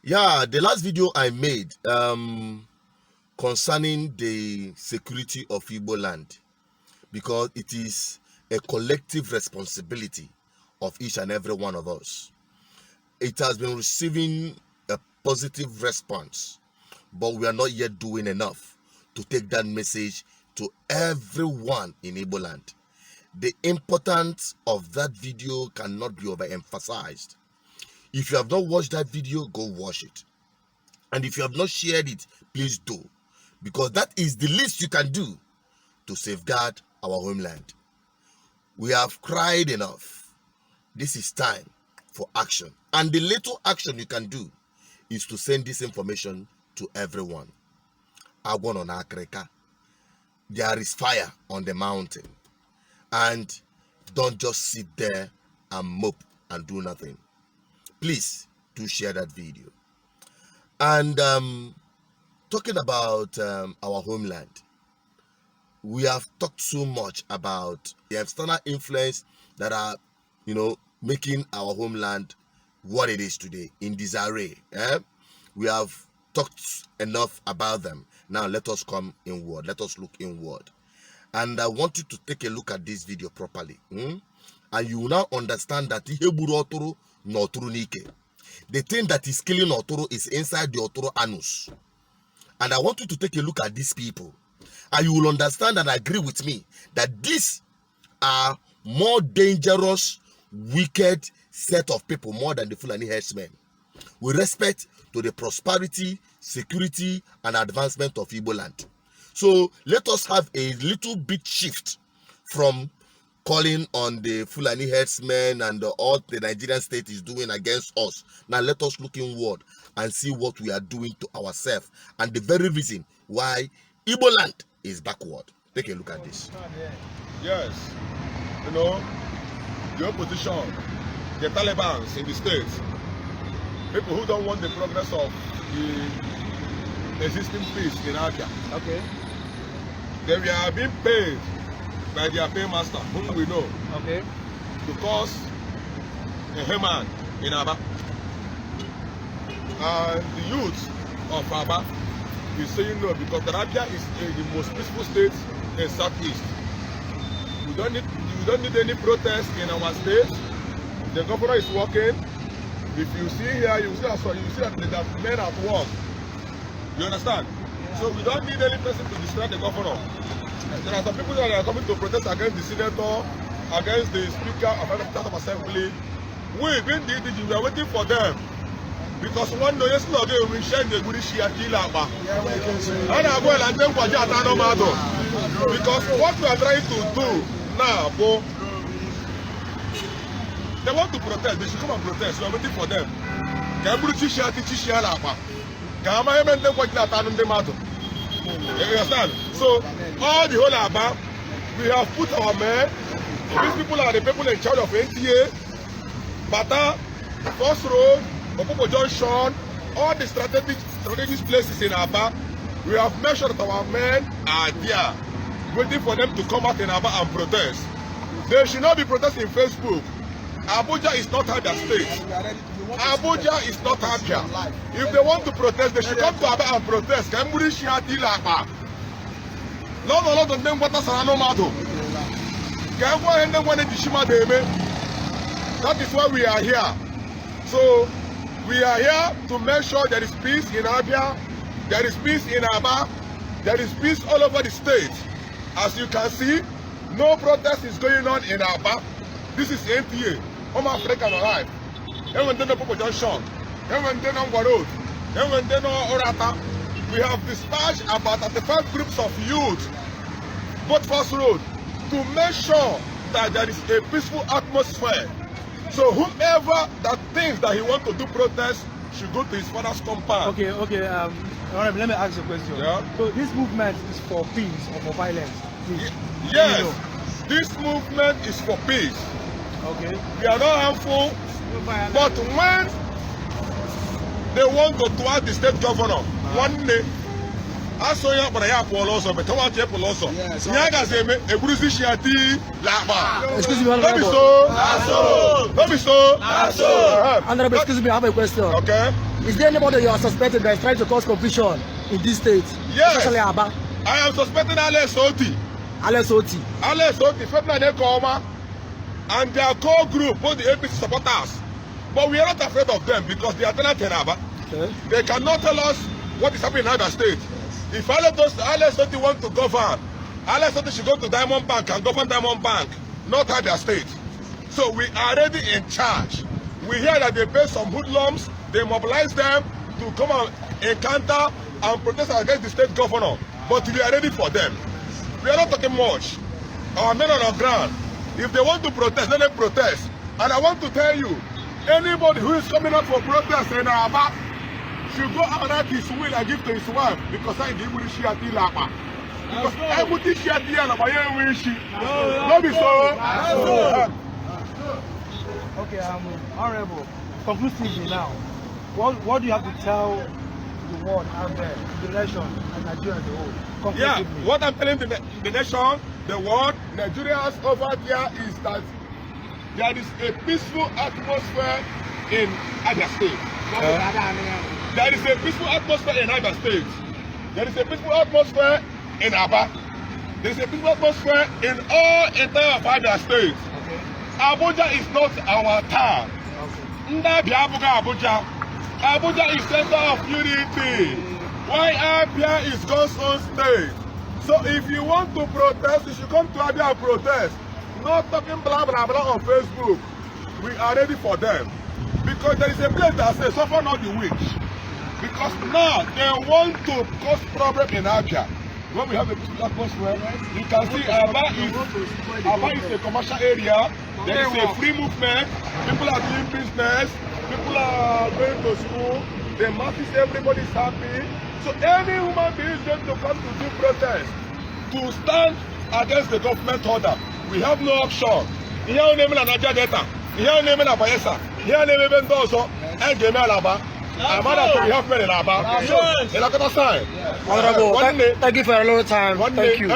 Yeah, the last video I made concerning the security of Igboland, because it is a collective responsibility of each and every one of us. It has been receiving a positive response, but we are not yet doing enough to take that message to everyone in Igboland. The importance of that video cannot be overemphasized. If you have not watched that video, go watch it. And if you have not shared it, please do, because that is the least you can do to safeguard our homeland. We have cried enough. This is time for action. And the little action you can do is to send this information to everyone. There is fire on the mountain. And don't just sit there and mope and do nothing. Please do share that video. And talking about our homeland, we have talked so much about the external influence that are, making our homeland what it is today, in disarray. We have talked enough about them. Now let us come inward. Let us look inward. And I want you to take a look at this video properly. And you will now understand that the thing that is killing Otoro is inside the Otoro anus. And I want you to take a look at these people. And you will understand and agree with me that these are more dangerous, wicked set of people, more than the Fulani herdsmen, with respect to the prosperity, security, and advancement of Igboland. So let us have a little bit shift from calling on the Fulani herdsmen and all the Nigerian state is doing against us. Now let us look inward and see what we are doing to ourselves, and the very reason why Igboland is backward. Take a look at this. Yes, the opposition, the Taliban in the states, people who don't want the progress of the existing peace in Abia. Okay. They are being paid by their paymaster, whom we know. Okay. Because a Haman in Aba and the youth of Aba is saying no, because Abia is the most peaceful state in Southeast. We don't need any protest in our state. The governor is working. If you see here, you see that men at work. You understand? So we don't need any person to distract the governor. There are some people that are coming to protest against the senator, against the speaker of the assembly. We, being the DDG, we are waiting for them. Because one day, we share the good share kilaba. Because what we are trying to do now, they want to protest. They should come and protest. We are waiting for them. You understand? So all the whole Aba, we have put our men. These people are the people in charge of NTA, Bata, First Road, Opopo Junction, all the strategic places in Aba. We have made sure that our men are there, waiting for them to come out in Aba and protest. They should not be protesting in Facebook. Abuja is not Abia state. Abuja is not Abia. If they want to protest, they should come to Abia and protest. That is why we are here. So we are here to make sure there is peace in Abia, there is peace in Aba, there is peace all over the state. As you can see, no protest is going on in Aba. This is NTA, Home African Alive. Even then, Popo Junction, even then, on Road, even then, Orata. We have dispatched about 35 groups of youth, both First Road, to make sure that there is a peaceful atmosphere. So whoever that thinks that he wants to do protest should go to his father's compound. Okay. Let me ask you a question. Yeah. So this movement is for peace or for violence? Yes. This movement is for peace. Okay. We are not harmful, but when they want to thwart the state governor, one day Asoya but I pull also, but I want to pull also. Yagas a bruisey shiati lapa. Excuse me, Don't be Honorable. so. Don't be so. Honorable, excuse me, I have a question. Okay. Is there anybody you are suspected that is trying to cause confusion in this state? Yes. Especially Aba, I am suspecting Alex Oti. Alex Oti. Alex Oti, February Koma, and their core group, both the APC supporters. But we are not afraid of them because they are tenant in Aba. Okay. They cannot tell us what is happening in Abia State. If Alex Oti want to govern, Alex Oti should go to Diamond Bank and govern Diamond Bank, not Abia State. So we are already in charge. We hear that they pay some hoodlums, they mobilize them to come and encounter and protest against the state governor. But we are ready for them. We are not talking much. Our men on the ground, if they want to protest, let them protest. And I want to tell you, anybody who is coming up for protest in Aba should go out at his will and give to his wife because I give you Shiati Lapa. Because I would teach Shiati Lapa, not be so. Okay, Honorable, conclusively now, what do you have to tell the world out there, the nation, and Nigeria as a whole? Yeah, what I'm telling the nation, the world, Nigerians over here is that there is a peaceful atmosphere in Abia State. There is a peaceful atmosphere in Abia State. There is a peaceful atmosphere in Aba. There is a peaceful atmosphere in all entire Abia State. Abuja is not our town. Abuja. Abuja is center of unity. Why Abia is God's own state. So if you want to protest, you should come to Abia and protest. Not talking blah blah blah on Facebook. We are ready for them. Because there is a place that says suffer not the witch. Because now they want to cause problem in Abia. When we have a peaceful atmosphere, you can see Aba is a commercial area. There is a free movement. People are doing business. People are going to school. The masses, everybody is happy. So any human being is going to come to do protest to stand against the government order. We have no option. Here on name na Niger Delta. Here on name na Bayelsa. Here on name na Bendoso. And Game Alaba. Amada we have men in Aba. Honorable, thank you for a long time. Thank you.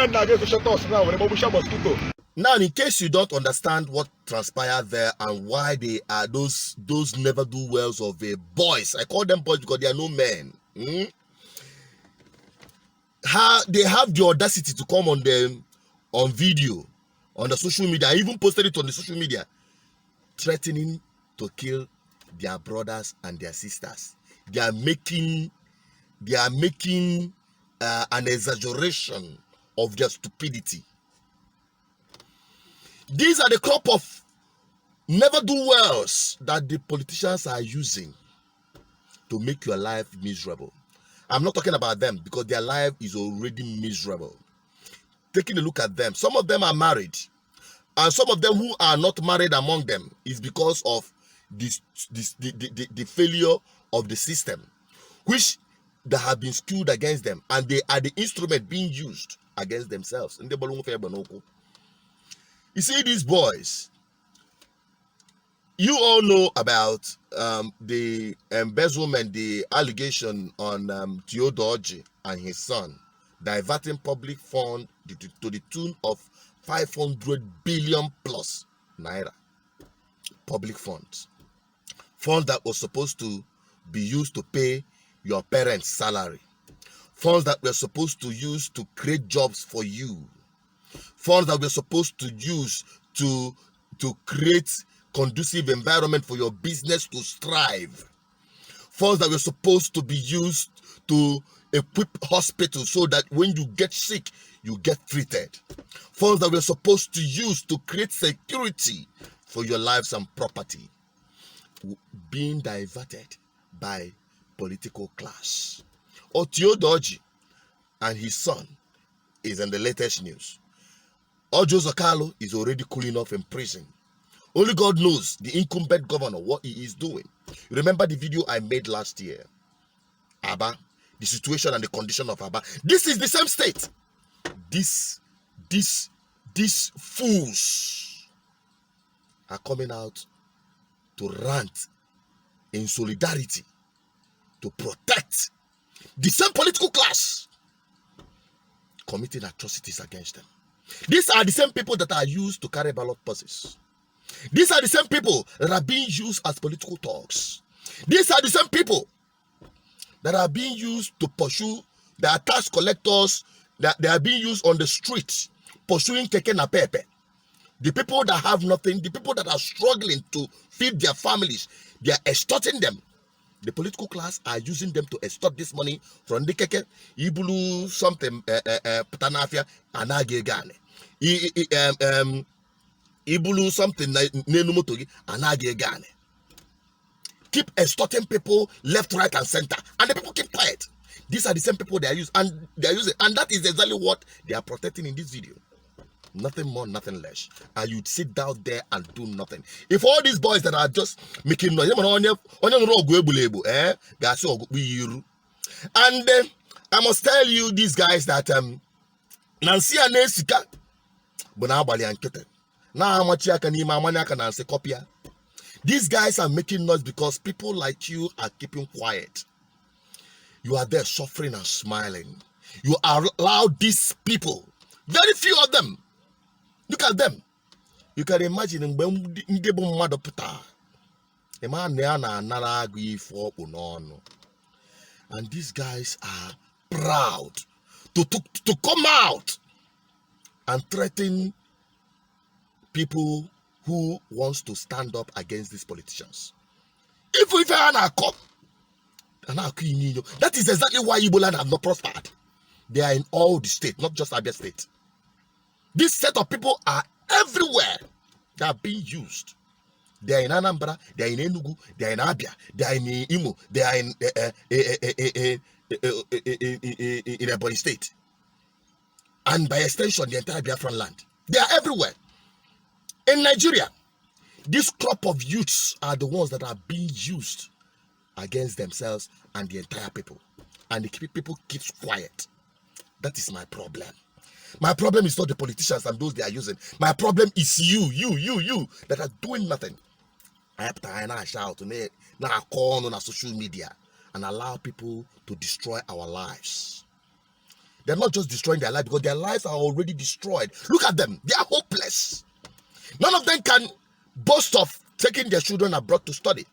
Now, in case you don't understand what transpired there and why they are those never do wells of boys, I call them boys because they are no men. They have the audacity to come on them on video, on the social media. I even posted it on the social media, threatening to kill their brothers and their sisters. They are making an exaggeration of their stupidity. These are the crop of never-do-wells that the politicians are using to make your life miserable. I'm not talking about them because their life is already miserable. Taking a look at them, some of them are married, and some of them who are not married among them is because of the failure of the system, which that have been skewed against them, and they are the instrument being used against themselves. You see, these boys, you all know about the embezzlement, the allegation on Theodoji and his son, diverting public fund to the tune of 500 billion plus naira. Public funds. Funds that were supposed to be used to pay your parents' salary. Funds that were supposed to use to create jobs for you. Funds that we're supposed to use to create conducive environment for your business to strive. Funds that were supposed to be used to equip hospitals so that when you get sick, you get treated. Funds that were supposed to use to create security for your lives and property, being diverted by political class. Theodoji and his son is in the latest news. Ojo Zakalo is already cooling off in prison. Only God knows, the incumbent governor, what he is doing. You remember the video I made last year? Aba, the situation and the condition of Aba. This is the same state. These fools are coming out to rant in solidarity to protect the same political class committing atrocities against them. These are the same people that are used to carry ballot buses. These are the same people that are being used as political thugs. These are the same people that are being used to pursue the tax collectors, that they are being used on the streets, pursuing keke na pepe. The people that have nothing, the people that are struggling to feed their families, they are extorting them. The political class are using them to extort this money from the keke, ibulu something, putanafia, anage gane. Ibulu something, nenumotogi, anage gane. Keep extorting people left, right, and center, and the people keep quiet. These are the same people they are using, and that is exactly what they are protecting in this video. Nothing more, nothing less. And you'd sit down there and do nothing. If all these boys that are just making noise, and I must tell you, these guys, that Nancy and Nesika, Bonabali and Kete. Now how much I can Nancy copia. These guys are making noise because people like you are keeping quiet. You are there suffering and smiling. You allow these people, very few of them. Look at them. You can imagine and these guys are proud to come out and threaten people who wants to stand up against these politicians. If we find a cop, that is exactly why Igboland have not prospered. They are in all the states, not just Abia State. This set of people are everywhere. They are being used. They are in Anambra, they are in Enugu, they are in Abia, they are in Imo, they are in Ebonyi State. And by extension, the entire Biafran land. They are everywhere. In Nigeria, this crop of youths are the ones that are being used against themselves and the entire people. And the people keep quiet. That is my problem. My problem is not the politicians and those they are using. My problem is you that are doing nothing. I have to shout now call on social media and allow people to destroy our lives. They're not just destroying their life because their lives are already destroyed. Look at them. They are hopeless. None of them can boast of taking their children abroad to study.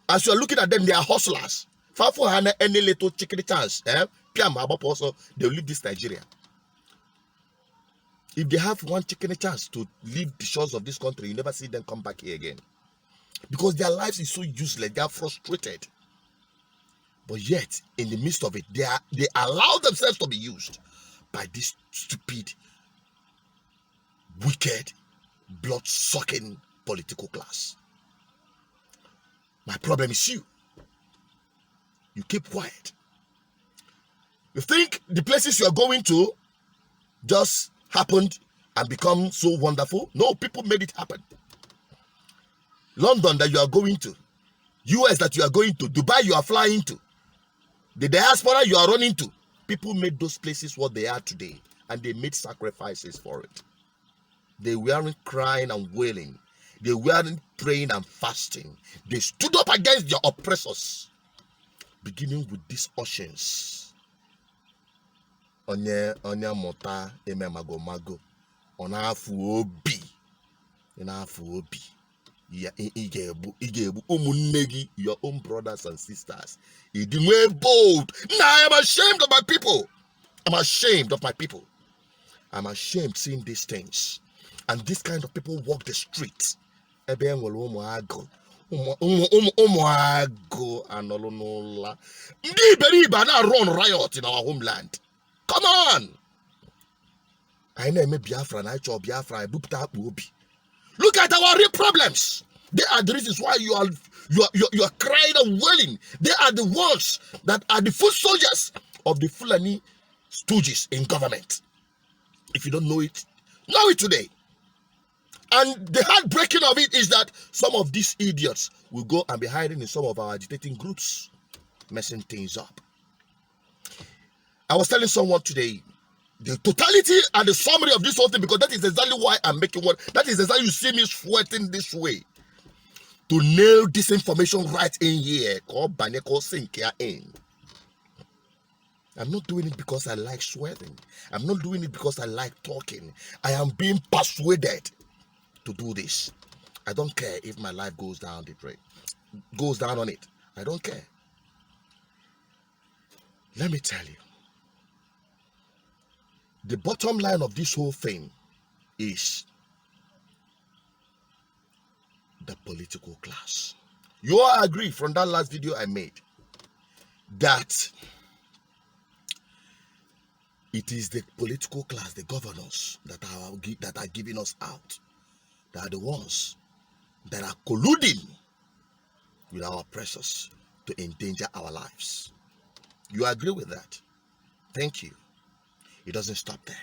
As you are looking at them, they are hustlers. Far for any little chicken chance, also they will leave this Nigeria. If they have one chicken chance to leave the shores of this country, you never see them come back here again. Because their lives is so useless, they are frustrated. But yet, in the midst of it, they allow themselves to be used by this stupid, wicked, blood-sucking political class. My problem is you. You keep quiet. You think the places you are going to just happened and become so wonderful? No, people made it happen. London that you are going to, US that you are going to, Dubai you are flying to, the diaspora you are running to, people made those places what they are today, and they made sacrifices for it. They weren't crying and wailing. They weren't praying and fasting. They stood up against their oppressors, beginning with these oceans. Onye mota eme mago onafu obi ya igebu umunegi, your own brothers and sisters. Idimwe bold. Now I am ashamed of my people. I'm ashamed of my people. I'm ashamed seeing these things. And this kind of people walk the streets. Ebe enwere ụmụagụ anọlụnụla. Ndị iberibe na run riot in our homeland. Come on! I know Biafra and I chop Biafra. Look at our real problems. They are the reasons why you are crying and wailing. They are the ones that are the foot soldiers of the Fulani stooges in government. If you don't know it today. And the heartbreaking of it is that some of these idiots will go and be hiding in some of our agitating groups, messing things up. I was telling someone today, the totality and the summary of this whole thing, because that is exactly why I'm making one. That is exactly you see me sweating this way. To nail this information right in here. I'm not doing it because I like swearing. I'm not doing it because I like talking. I am being persuaded to do this. I don't care if my life goes down the drain, goes down on it. I don't care. Let me tell you, the bottom line of this whole thing is the political class. You all agree from that last video I made that it is the political class, the governors that are giving us out, that are the ones that are colluding with our oppressors to endanger our lives. You agree with that? Thank you. It doesn't stop there.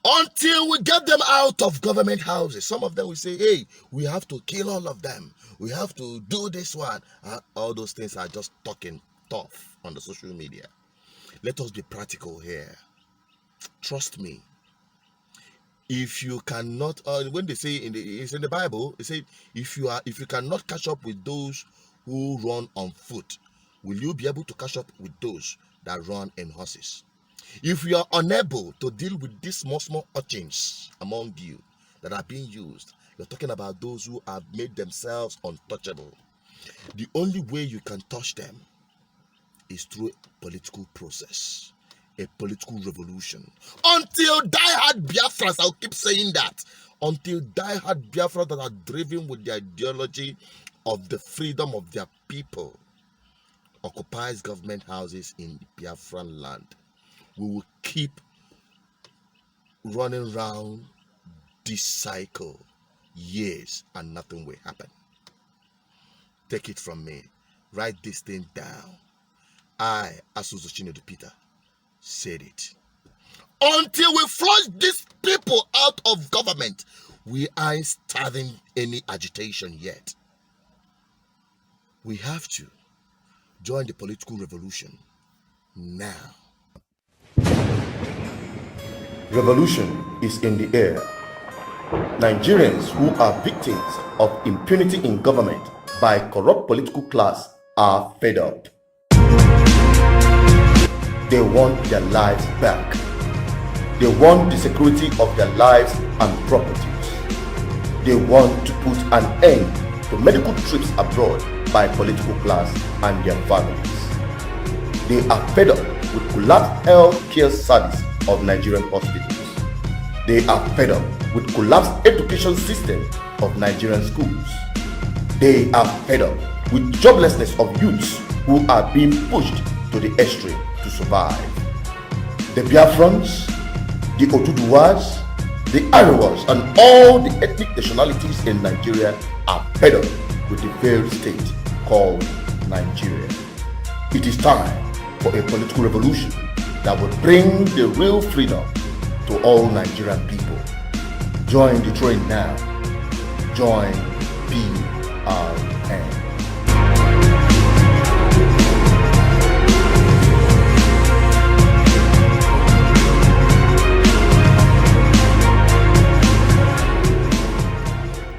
Until we get them out of government houses. Some of them will say, hey, we have to kill all of them. We have to do this one. All those things are just talking tough on the social media. Let us be practical here. Trust me. If you cannot, when they say it's in the Bible, it says if you cannot catch up with those who run on foot, will you be able to catch up with those that run in horses? If you are unable to deal with these small urchins among you that are being used, you're talking about those who have made themselves untouchable. The only way you can touch them is through a political process, a political revolution. Until die-hard Biafras, I'll keep saying that, until die-hard Biafras that are driven with the ideology of the freedom of their people occupies government houses in Biafran land, we will keep running around this cycle years and nothing will happen. Take it from me. Write this thing down. I, Asuzu Chinedu Peter, said it. Until we flush these people out of government, we aren't starting any agitation yet. We have to join the political revolution now. Revolution is in the air. Nigerians who are victims of impunity in government by corrupt political class are fed up. They want their lives back. They want the security of their lives and properties. They want to put an end to medical trips abroad by political class and their families. They are fed up with collapsed health care service of Nigerian hospitals. They are fed up with collapsed education system of Nigerian schools. They are fed up with joblessness of youths who are being pushed to the extreme to survive. The Biafrans, the Oduduwas, the Arawas, and all the ethnic nationalities in Nigeria are fed up with the failed state called Nigeria. It is time for a political revolution that will bring the real freedom to all Nigerian people. Join the train now. Join BRN.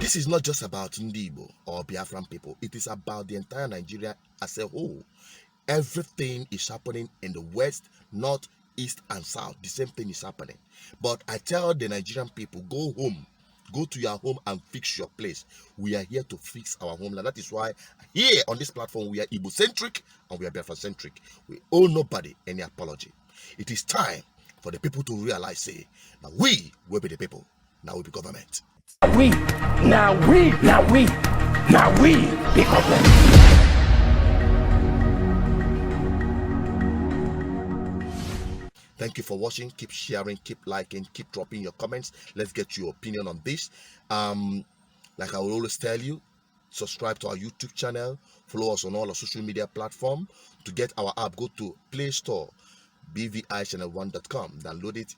This is not just about Ndibo or Biafran people. It is about the entire Nigeria as a whole. Everything is happening in the west, north, east, and south. The same thing is happening. But I tell the Nigerian people, go home. Go to your home and fix your place. We are here to fix our homeland. That is why here on this platform, we are Igbo-centric and we are Biafra-centric. We owe nobody any apology. It is time for the people to realize, say, now we will be the people. Now we be government. Now we be government. Thank you for watching. Keep sharing, keep liking, keep dropping your comments. Let's get your opinion on this. Like I will always tell you, subscribe to our YouTube channel, follow us on all our social media platforms. To get our app, go to Play Store, BVI Channel1.com, download it.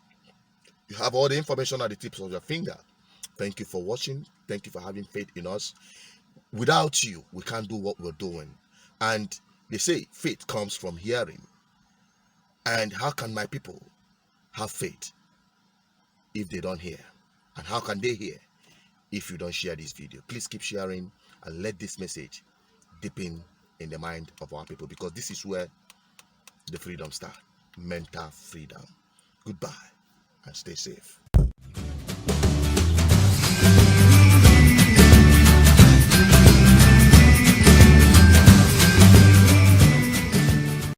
You have all the information at the tips of your finger. Thank you for watching. Thank you for having faith in us. Without you, we can't do what we're doing. And they say faith comes from hearing. And how can my people have faith if they don't hear? And how can they hear if you don't share this video? Please keep sharing and let this message deepen in the mind of our people, because this is where the Freedom Star. Mental freedom. Goodbye and stay safe.